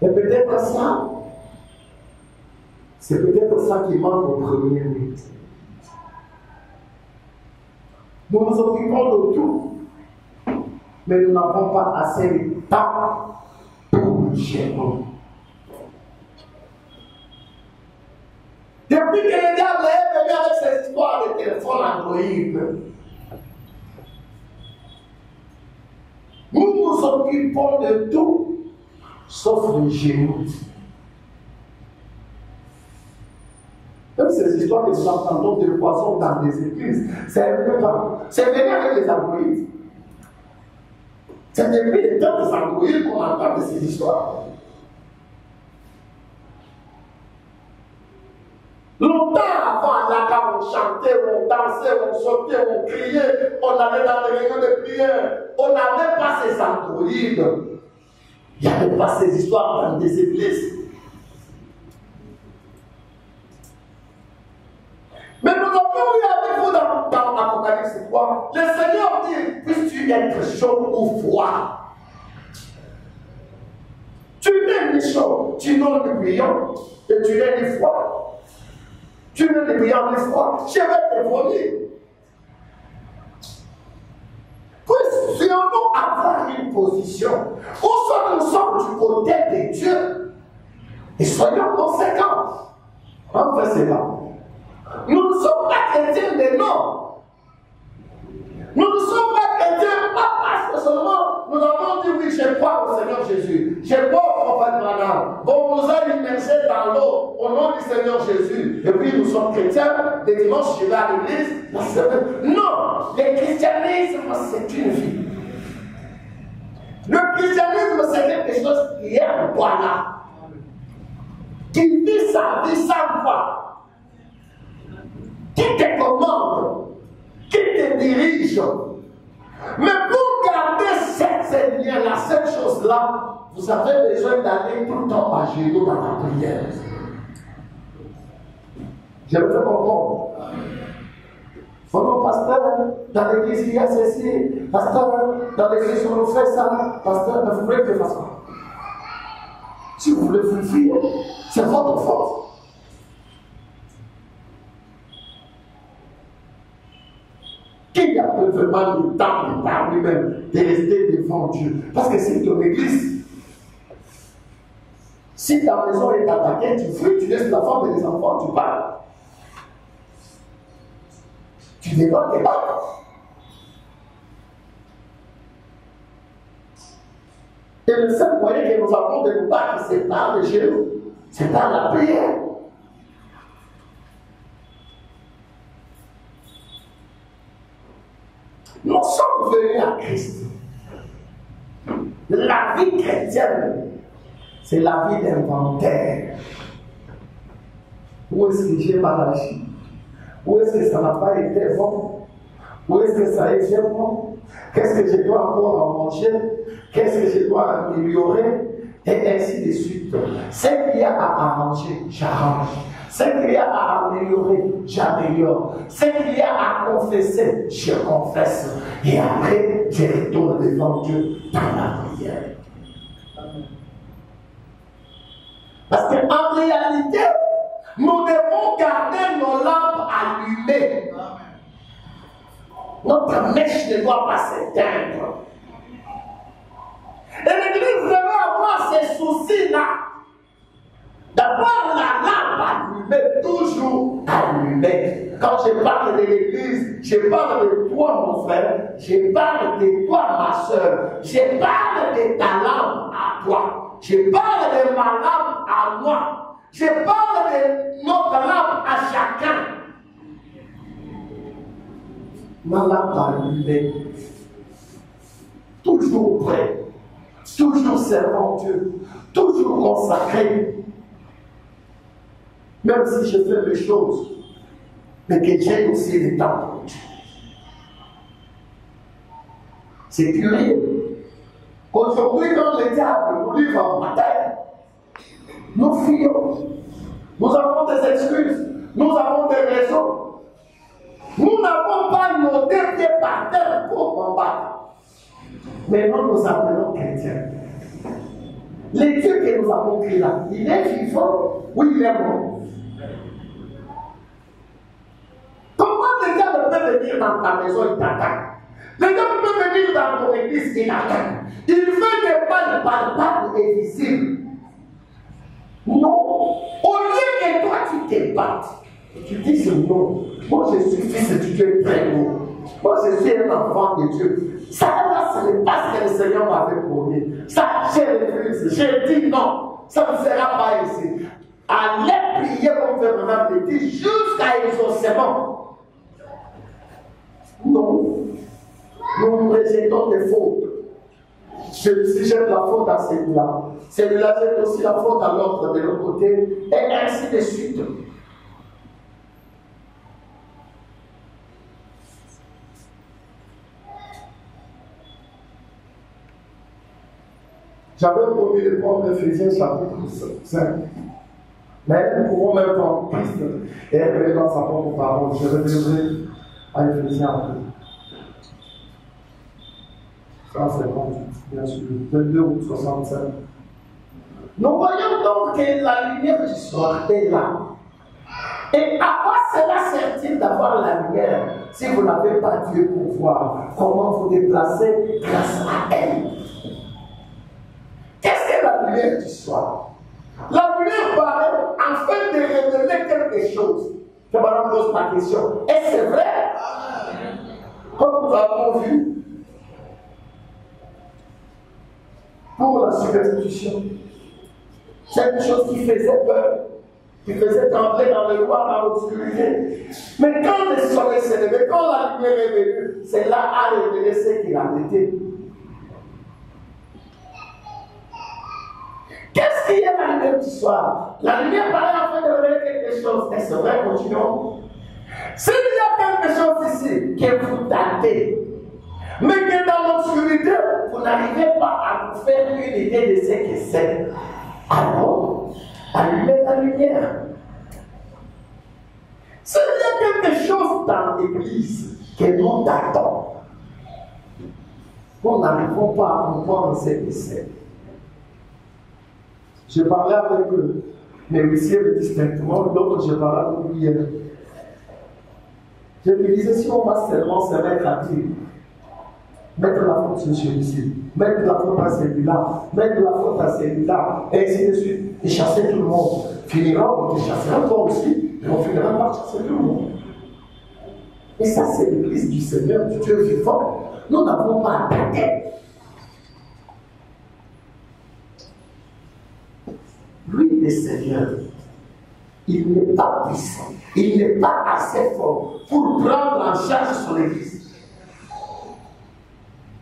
Et peut-être ça, c'est peut-être ça qui manque au premier rite. Nous nous occupons de tout, mais nous n'avons pas assez de temps pour le gérer. Depuis que le diable est venu avec ses histoires de téléphone Android, nous nous occupons de tout, sauf le génie. Même ces histoires que nous entendons de poissons dans des églises, c'est un peu pas. C'est venu avec les Androïdes. C'est depuis les temps des Androïdes qu'on entend de ces histoires. Longtemps avant, là, quand on chantait, on dansait, on sautait, on criait, on allait dans les réunions de prière, on n'avait pas ces androïdes. Il n'y avait pas ces histoires dans des églises. Mais nous avons eu avec vous dans l'Apocalypse 3, le Seigneur dit, puisses-tu être chaud ou froid. Tu n'es ni chaud, tu n'es ni brillant, et tu n'es ni froid. Tu n'es ni brillant ni froid. Je vais te voler. Puissions-nous avoir une position où soit nous sommes du côté de Dieu et soyons conséquents. En fait, c'est là. Nous ne sommes pas chrétiens de nom. Nous ne sommes pas chrétiens pas parce que seulement nous avons dit oui, je crois au Seigneur Jésus. Je crois au prophète Branham. On nous a immergés dans l'eau au nom du Seigneur Jésus. Et puis nous sommes chrétiens. Les dimanches, je vais à l'église. Non, le christianisme, c'est une vie. Le christianisme, c'est quelque chose qui est en toi là. Qui vit sa vie sans toi. Qui te commande. Qui te dirige. Mais pour garder cette lien-là, cette chose-là, vous avez besoin d'aller tout le temps à genoux dans la prière. Je me fais comprendre. Oh, pasteur, dans l'église il y a ceci, pasteur, dans l'église on nous fait ça, pasteur, mais vous voulez que je fasse quoi? Si vous voulez vous fuir, c'est votre faute. Qui a vraiment le temps par lui-même de rester devant Dieu? Parce que c'est ton église. Si ta maison est attaquée, tu fuis, tu laisses la femme et les enfants, tu parles. Tu dévoiles tes balles. Et le seul moyen que nous avons de nous battre, c'est par le genou, c'est par la prière. Nous sommes venus à Christ. La vie chrétienne, c'est la vie d'inventaire. Où est-ce que j'ai mal agi? Où est-ce que ça n'a pas été bon? Où est-ce que ça a été bon? Qu'est-ce que je dois encore manger? Qu'est-ce que je dois améliorer? Et ainsi de suite. Ce qu'il y a à arranger, j'arrange. Ce qu'il y a à améliorer, j'améliore. Ce qu'il y a à confesser, je confesse. Et après, je retourne devant Dieu dans la prière. Parce qu'en réalité, nous devons garder nos lampes allumées. Notre mèche ne doit pas s'éteindre. Et l'Église devrait avoir ces soucis-là. D'avoir la lampe allumée, toujours allumée. Quand je parle de l'Église, je parle de toi, mon frère. Je parle de toi, ma soeur. Je parle de ta lampe à toi. Je parle de ma lampe à moi. Je parle de notre lampe à chacun. Ma lampe allumée. Toujours prêt. Toujours servant Dieu. Toujours consacré. Même si je fais les choses, mais que j'ai aussi le temps pour Dieu. C'est curieux. Aujourd'hui, quand le diable nous livre en bataille, nous fuyons. Nous avons des excuses. Nous avons des raisons. Nous n'avons pas nos deux pieds par terre pour combattre. Mais nous appelons chrétiens. Le Dieu que nous avons créé là, il est vivant ou il est mort? Comment le diable peut venir dans ta maison et t'attaque? Le diable peut venir dans ton église et t'attaque. Il veut des balles palpables et visibles. Non. Au lieu que toi tu te battes, tu dis non. Moi je suis fils de Dieu très haut. Moi je suis un enfant de Dieu. Ça là, ce n'est pas ce que le Seigneur m'avait promis. Ça, j'ai refusé. J'ai dit non. Ça ne sera pas ici. Allez prier comme Fernand le dit jusqu'à exaucement. Non. Nous rejetons des fautes. Si j'aime la faute à celui-là jette aussi la faute à l'autre de l'autre côté, et ainsi de suite. J'avais promis de prendre Éphésiens chapitre 5. Mais nous pouvons même temps Christ et révéler dans sa propre parole. Je révélerai à Éphésiens un peu. Ça, c'est bon, bien sûr. 22 août 65. Nous voyons donc que la lumière du soir est là. Et à quoi cela sert-il d'avoir la lumière si vous n'avez pas Dieu pour voir comment vous déplacer grâce à elle? Qu'est-ce que la lumière du soir? La lumière paraît afin de révéler quelque chose. Que madame pose la question. Est-ce que c'est vrai? Comme nous avons vu pour la substitution. C'est une chose qui faisait peur, qui faisait trembler dans le noir, dans l'obscurité. Mais quand le soleil s'est levé, quand la lumière est venue, c'est là à révéler ce qu'il a été. Qu'est-ce qu'il y a la lumière du soir? La lumière paraît en train de révéler quelque chose. Et c'est vrai, continuons. S'il y a quelque chose ici que vous datez, mais que dans l'obscurité, vous n'arrivez pas à vous faire une idée de ce que c'est, alors, allumez la lumière. S'il y a quelque chose dans l'Église que nous datons, nous n'arrivons pas à comprendre ce que c'est. Je parlais avec mes messieurs distinctement, d'autres je parlais avec lui hier. Je me disais, si on va seulement se mettre à dire, mettre la faute sur celui-ci, mettre la faute à celui-là, mettre la faute à celui-là, et ainsi de suite, et chasser tout le monde. Finira, on te chassera toi aussi, et on finira par chasser tout le monde. Et ça, c'est l'église du Seigneur, du Dieu vivant. Nous n'avons pas attaqué. Lui, le Seigneur, il n'est pas puissant, il n'est pas assez fort pour prendre en charge son église.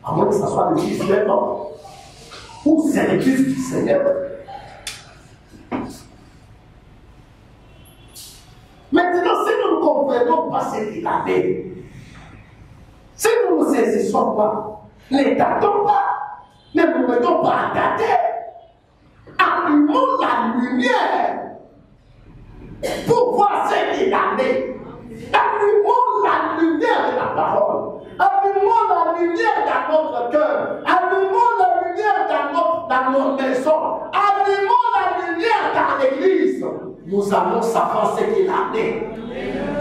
À moins que ce soit l'église vraiment, ou c'est l'église du Seigneur. Maintenant, si nous ne comprenons pas ce qu'il a fait, si nous ne nous saisissons pas, ne tâtons pas, ne nous mettons pas à tâter, allumons la lumière pour voir ce qu'il a fait. Allumons la lumière de la parole. Allumons la lumière dans notre cœur. Allumons la lumière dans nos maisons. Allumons la lumière dans l'église. Nous allons savoir ce qu'il a fait.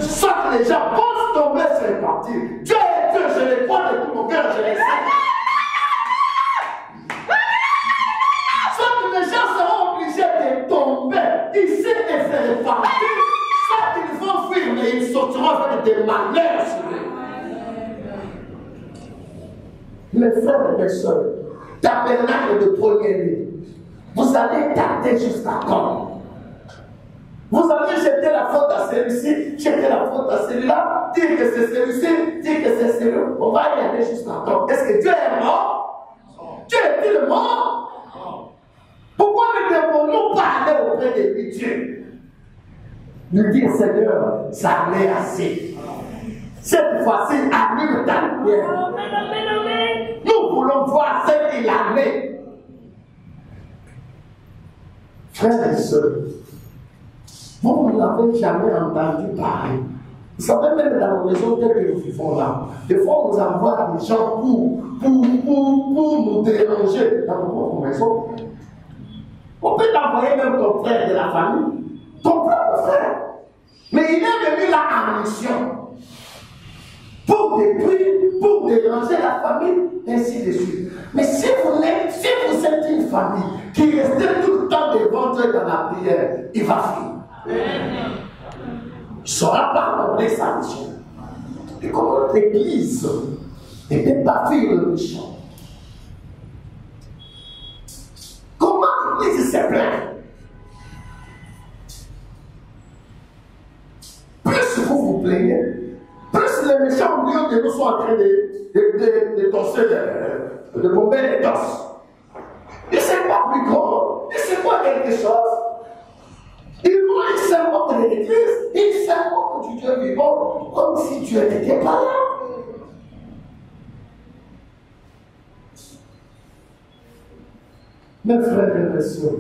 Soit que les gens pensent tomber sur les parties. Dieu est Dieu, je les crois de tout mon cœur, je les sais. Soit que les gens seront obligés de tomber ici et faire les parties. Soit qu'ils vont fuir, mais ils sortiront faire des malheurs sur eux. Mes frères et mes soeurs, tabernacle de premier, vous allez tâter jusqu'à quand? Vous allez jeter la faute à celui-ci, jeter la faute à celui-là, dire que c'est celui-ci, dire que c'est celui-là. On va y aller jusqu'à quand? Est-ce que Dieu est mort? Dieu est-il mort? Pourquoi ne devons-nous pas aller auprès de lui, Dieu? Nous dire, Seigneur, ça m'est assez. Cette fois-ci, allume ta lumière. Nous voulons voir ce qu'il a fait. Frères et sœurs, vous n'avez jamais entendu parler. Vous savez, même dans nos maisons telles que nous vivons là, des fois on nous envoie des gens pour nous déranger dans nos propres maisons. On peut t'envoyer même ton frère de la famille, ton propre frère. Mais il est venu là en mission. Pour détruire, pour déranger la famille, ainsi de suite. Mais si vous êtes une famille qui reste tout le temps devant Dieu dans la prière, il va fuir. Il ne saura pas accomplir sa mission. Et comment notre église n'était pas fuir le méchant? Comment l'église s'est plainte? Plus vous vous plaignez, plus les méchants, au lieu de nous sont en train de tosser, de bomber les tosses. Ils ne sont pas plus grands, ils ne sont pas quelque chose. Ils s'invoquent de l'église, ils s'invoquent du Dieu vivant, comme si Dieu n'était pas là. Mes frères et mes sœurs,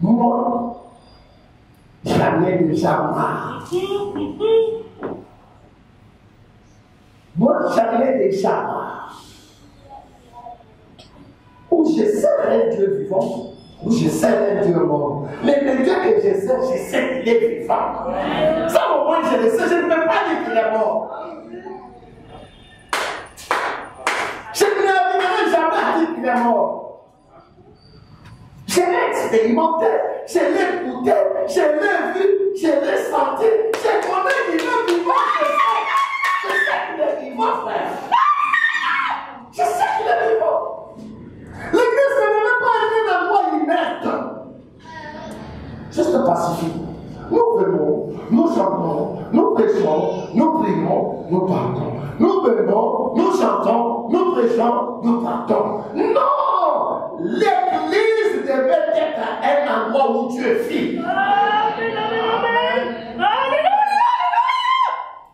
Moi, j'en ai déjà marre. Moi, j'en ai déjà marre. Ou je sais un Dieu vivant, ou je sais un Dieu mort. Mais le Dieu que je sais qu'il est vivant. Ça, au moins, je le sais, je ne peux pas dire qu'il est mort. Je ne lui jamais à dire qu'il est mort. Je l'ai expérimenté, je l'ai écouté, je l'ai vu, je l'ai senti, je connais qu'il est vivant, je sais qu'il est vivant, frère. Je sais qu'il est vivant. L'église ne devait pas être un endroit inerte. Juste pacifique. Nous venons, nous chantons, nous prêchons, nous prions, nous partons. Nous venons, nous chantons, nous prêchons, nous partons. Non! L'église devait être un endroit où Dieu vit.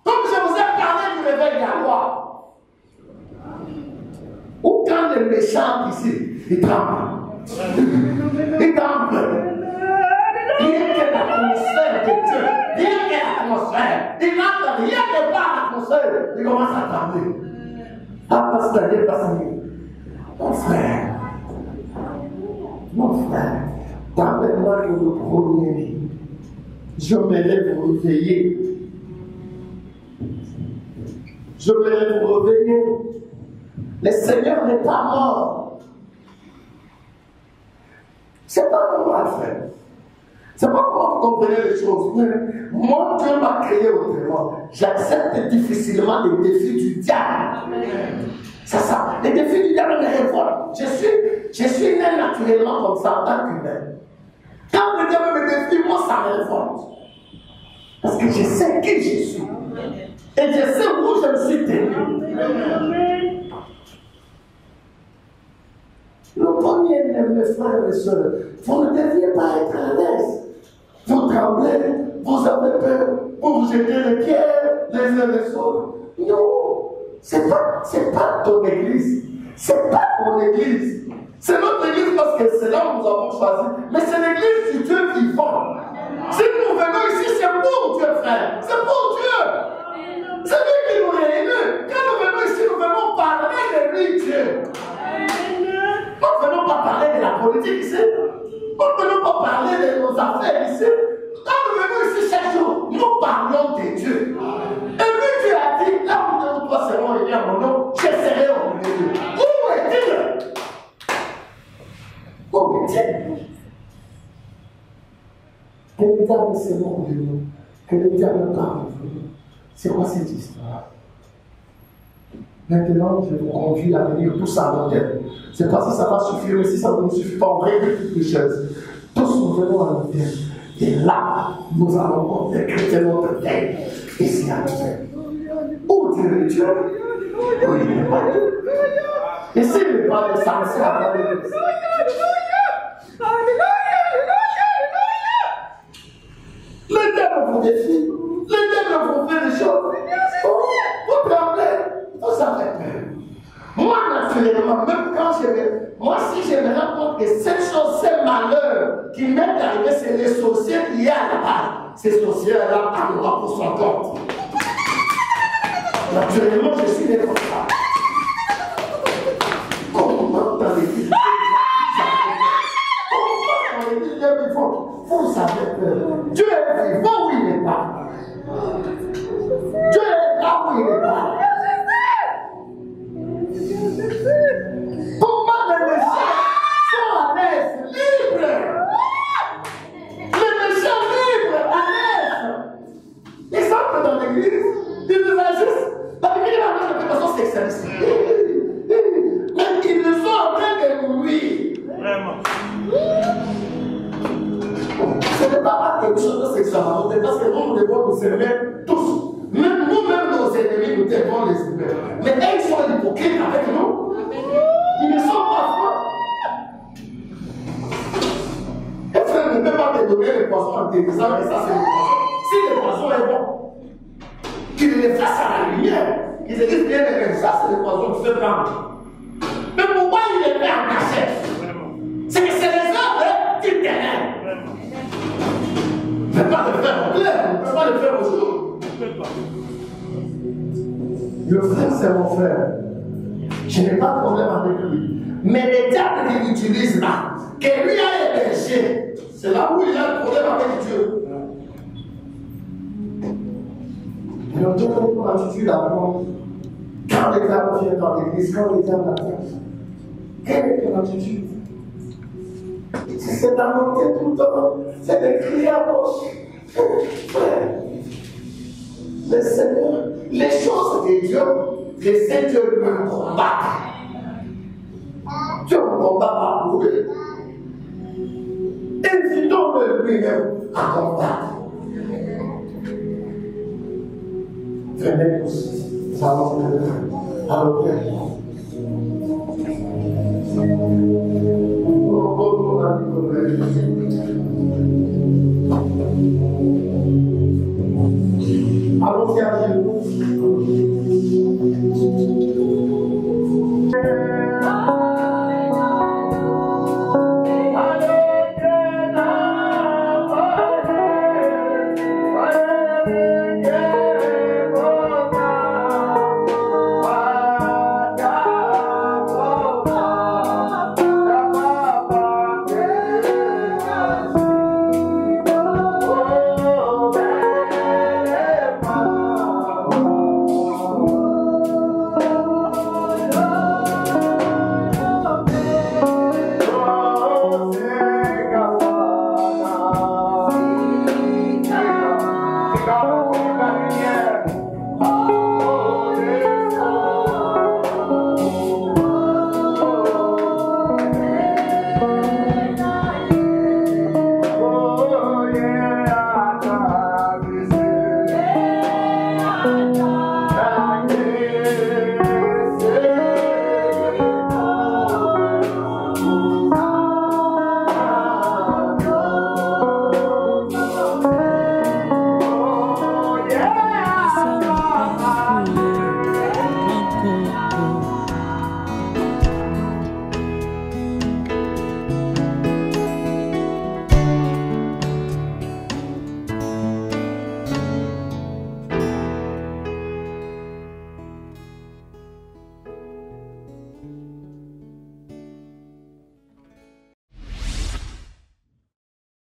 Comme je vous ai parlé du réveil de la loi. Ou quand les méchants ici, ils tremblent. Ils tremblent. Rien que l'atmosphère de Dieu, rien que l'atmosphère, il n'entend rien que par l'atmosphère, il commence à trembler. Ah, pasteur, mon frère, t'amène-moi le premier. Je me lève pour réveiller. Je me lève pour réveiller. Le Seigneur n'est pas mort. C'est pas normal, frère. C'est pas comment vous comprenez les choses. Mais moi, Dieu m'a créé autrement. J'accepte difficilement les défis du diable. C'est ça. Les défis du diable me révoltent. Je suis né naturellement comme ça en tant qu'humain. Quand le diable me défie, moi, ça me révolte. Parce que je sais qui je suis. Et je sais où je me suis tenu. Le premier, mes frères et sœurs, vous ne deviez pas être à l'aise. Vous tremblez, vous avez peur, vous vous jetez les pierres les uns les autres. Non, c'est pas ton église. C'est pas mon église. C'est notre église parce que c'est là où nous avons choisi. Mais c'est l'église du Dieu vivant. Si nous venons ici, c'est pour Dieu, frère. C'est pour Dieu. C'est lui qui nous réunit. Quand nous venons ici, nous venons parler de lui, Dieu. Nous ne venons pas parler de la politique ici. Nous ne venons pas parler de nos affaires ici. Quand nous venons ici chaque jour, nous parlons de Dieu. Et lui, Dieu a dit, là où nous trois serons réunis à mon nom, je serai au milieu d'eux. Où est-il? Où est-il? Que le diable se moque de nous. Que le diable parle de nous. C'est quoi cette histoire? Maintenant, je vous conduis à venir tous à l'hôtel. C'est pas si ça va suffire, mais si ça ne nous suffit pas, on règle toutes les choses. Tous nous venons à l'hôtel. Et là, nous allons décréter notre veille ici à l'hôtel. Où Dieu est Dieu? Oui, il n'est pas Dieu. Et s'il n'est pas Dieu, ça me sert à parler de ça. Le diable vous défie. Le diable vous fait des choses. Vous tremblez. Vous avez peur. Moi, naturellement, même quand moi, si je me rends compte que cette chose, c'est malheur qui m'est arrivé, c'est les sorciers qui y a là-bas. Ces sorciers-là, à moi pour son compte. Naturellement, je suis des comme ça. Comment dans l'église, vous avez peur. Dieu est vivant où il n'est pas. Dieu est là où il n'est pas. Comment les méchants sont à l'aise, libres. Les méchants libres, à l'aise. Ils entrent dans l'église, ils nous ajustent. La Bible dit de façon sexualiste. Mais ils ne sont en train de nuire. Vraiment. Ce n'est pas quelque chose de sexuel, parce que nous devons nous aimer tous. Même nous-mêmes, nos ennemis, nous devons les aimer. Mais eux, ils sont hypocrites avec nous. Ils ne sont pas forts. Un frère ne peut pas te donner les poissons en te disant que ça c'est le poisson. Si le poisson est bon, qu'il les fasse à la lumière. Ils se disent bien que ça c'est le poisson qui fait prendre. Mais pourquoi il les met en cachette? C'est que c'est les œuvres du terrain. c'est mon frère. Je n'ai pas de problème avec lui. Mais les diables qu'il utilise là, que lui a hébergé, c'est là où il a le problème avec Dieu. Et donc, donne ton attitude à moi. Quand les diables viennent dans l'église, quand les diables attaquent, quelle est ton attitude? Si c'est d'annoncer tout le temps, c'est de crier à gauche. Frère, le Seigneur, les choses de Dieu, le Seigneur me combat. Dieu ne combat pas pour lui. Invitons-le lui-même à combattre. Venez tous, allons alors allons-y à Dieu.